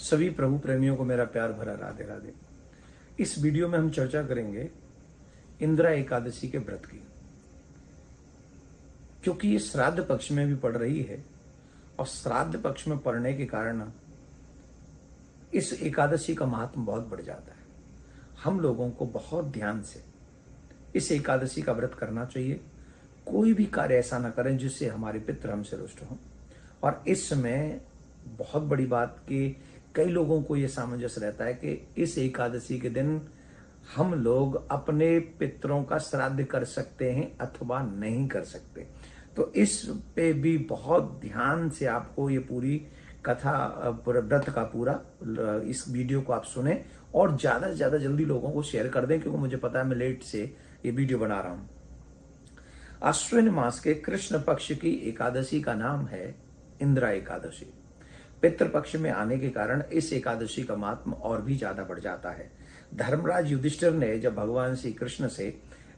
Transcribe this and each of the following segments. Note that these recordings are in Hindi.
सभी प्रभु प्रेमियों को मेरा प्यार भरा राधे राधे। इस वीडियो में हम चर्चा करेंगे इंदिरा एकादशी के व्रत की, क्योंकि ये श्राद्ध पक्ष में भी पड़ रही है और श्राद्ध पक्ष में पड़ने के कारण इस एकादशी का महत्व बहुत बढ़ जाता है। हम लोगों को बहुत ध्यान से इस एकादशी का व्रत करना चाहिए। कोई भी कार्य ऐसा ना करें जिससे हमारे पितृ हमसे रुष्ट हों। और इस समय बहुत बड़ी बात कि कई लोगों को यह सामंजस्य रहता है कि इस एकादशी के दिन हम लोग अपने पितरों का श्राद्ध कर सकते हैं अथवा नहीं कर सकते। तो इस पे भी बहुत ध्यान से आपको ये पूरी कथा व्रत का पूरा इस वीडियो को आप सुने और ज्यादा से ज्यादा जल्दी लोगों को शेयर कर दें, क्योंकि मुझे पता है मैं लेट से ये वीडियो बना रहा हूं। अश्विन मास के कृष्ण पक्ष की एकादशी का नाम है इंदिरा एकादशी। पितृपक्ष में आने के कारण इस एकादशी का महात्म और भी ज्यादा बढ़ जाता है। धर्मराज युधिष्ठिर ने जब भगवान श्री कृष्ण से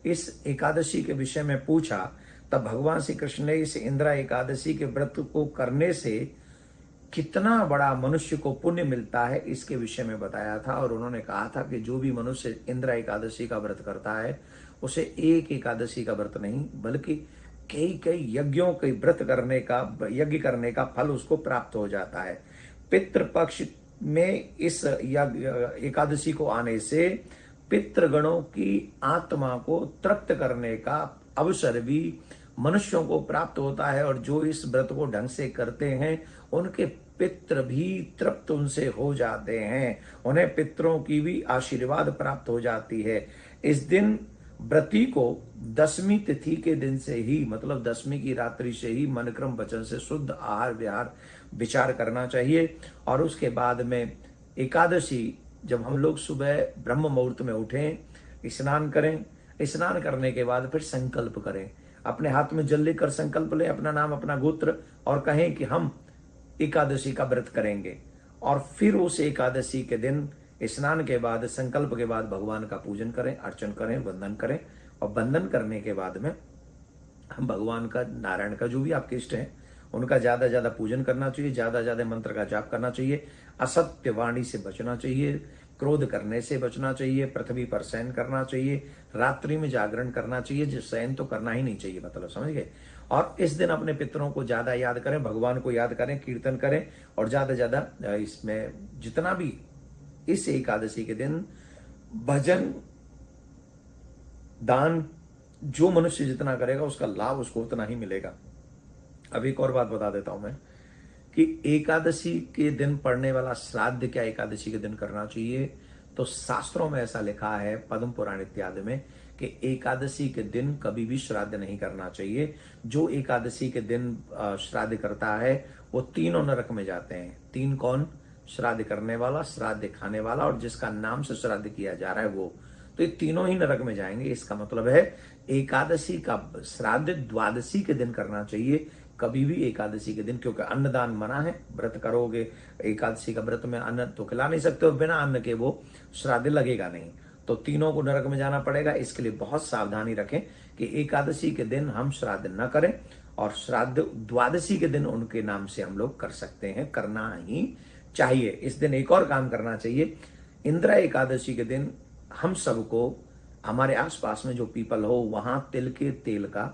इस एकादशी के विषय में पूछा, तब भगवान श्री कृष्ण ने इस इंदिरा एकादशी के व्रत को करने से कितना बड़ा मनुष्य को पुण्य मिलता है इसके विषय में बताया था। और उन्होंने कहा था कि जो भी मनुष्य इंदिरा एकादशी का व्रत करता है उसे एक एकादशी का व्रत नहीं बल्कि कई यज्ञों के व्रत करने का यज्ञ करने का फल उसको प्राप्त हो जाता है। पितृपक्ष में इस एकादशी को आने से पितृगणों की आत्मा को तृप्त करने का अवसर भी मनुष्यों को प्राप्त होता है। और जो इस व्रत को ढंग से करते हैं उनके पितृ भी तृप्त उनसे हो जाते हैं, उन्हें पितरों की भी आशीर्वाद प्राप्त हो जाती है। इस दिन व्रती को दशमी तिथि के दिन से ही, मतलब दशमी की रात्रि से ही मन क्रम वचन से शुद्ध आहार विहार विचार करना चाहिए। और उसके बाद में एकादशी जब हम लोग सुबह ब्रह्म मुहूर्त में उठें, स्नान करें, स्नान करने के बाद फिर संकल्प करें, अपने हाथ में जल लेकर संकल्प लें, अपना नाम अपना गोत्र, और कहें कि हम एकादशी का व्रत करेंगे। और फिर उस एकादशी के दिन स्नान के बाद संकल्प के बाद भगवान का पूजन करें, अर्चन करें, वंदन करें। और वंदन करने के बाद में हम भगवान का, नारायण का, जो भी आपके इष्ट हैं उनका ज्यादा ज्यादा पूजन करना चाहिए, ज्यादा ज्यादा मंत्र का जाप करना चाहिए, असत्य वाणी से बचना चाहिए, क्रोध करने से बचना चाहिए, पृथ्वी पर शयन करना चाहिए, रात्रि में जागरण करना चाहिए, जो शयन तो करना ही नहीं चाहिए, मतलब समझ गए। और इस दिन अपने पितरों को ज्यादा याद करें, भगवान को याद करें, कीर्तन करें, और ज्यादा ज्यादा इसमें जितना भी इस एकादशी के दिन भजन दान जो मनुष्य जितना करेगा उसका लाभ उसको उतना ही मिलेगा। अब एक और बात बता देता हूं मैं कि एकादशी के दिन पड़ने वाला श्राद्ध क्या एकादशी के दिन करना चाहिए। तो शास्त्रों में ऐसा लिखा है, पद्म पुराण इत्यादि में, कि एकादशी के दिन कभी भी श्राद्ध नहीं करना चाहिए। जो एकादशी के दिन श्राद्ध करता है वो तीनों नरक में जाते हैं। तीन कौन? श्राद्ध करने वाला, श्राद्ध खाने वाला, और जिसका नाम से श्राद्ध किया जा रहा है वो। तो ये तीनों ही नरक में जाएंगे। इसका मतलब है एकादशी का श्राद्ध द्वादशी के दिन करना चाहिए, कभी भी एकादशी के दिन, क्योंकि अन्नदान मना है। व्रत करोगे एकादशी का व्रत में अन्न तो खिला नहीं सकते, और बिना अन्न के वो श्राद्ध लगेगा नहीं। तो तीनों को नरक में जाना पड़ेगा। इसके लिए बहुत सावधानी रखें कि एकादशी के दिन हम श्राद्ध न करें, और श्राद्ध द्वादशी के दिन उनके नाम से हम लोग कर सकते हैं, करना ही चाहिए। इस दिन एक और काम करना चाहिए। इंदिरा एकादशी के दिन हम सबको हमारे आसपास में जो पीपल हो वहां तिल के तेल का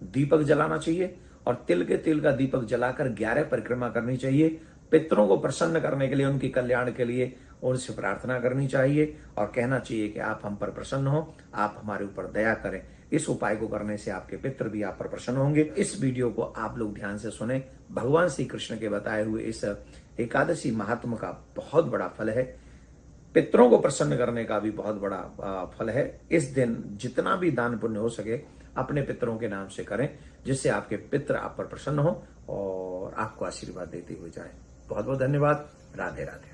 दीपक जलाना चाहिए, और तिल के तेल का दीपक जलाकर 11 परिक्रमा करनी चाहिए। पितरों को प्रसन्न करने के लिए, उनके कल्याण के लिए उनसे प्रार्थना करनी चाहिए, और कहना चाहिए कि आप हम पर प्रसन्न हो, आप हमारे ऊपर दया करें। इस उपाय को करने से आपके पितृ भी आप पर प्रसन्न होंगे। इस वीडियो को आप लोग ध्यान से सुने। भगवान श्री कृष्ण के बताए हुए इस एकादशी महात्म का बहुत बड़ा फल है। पितरों को प्रसन्न करने का भी बहुत बड़ा फल है। इस दिन जितना भी दान पुण्य हो सके अपने पितरों के नाम से करें, जिससे आपके पितृ आप पर प्रसन्न हो और आपको आशीर्वाद देते हुए जाए। बहुत बहुत धन्यवाद। राधे राधे।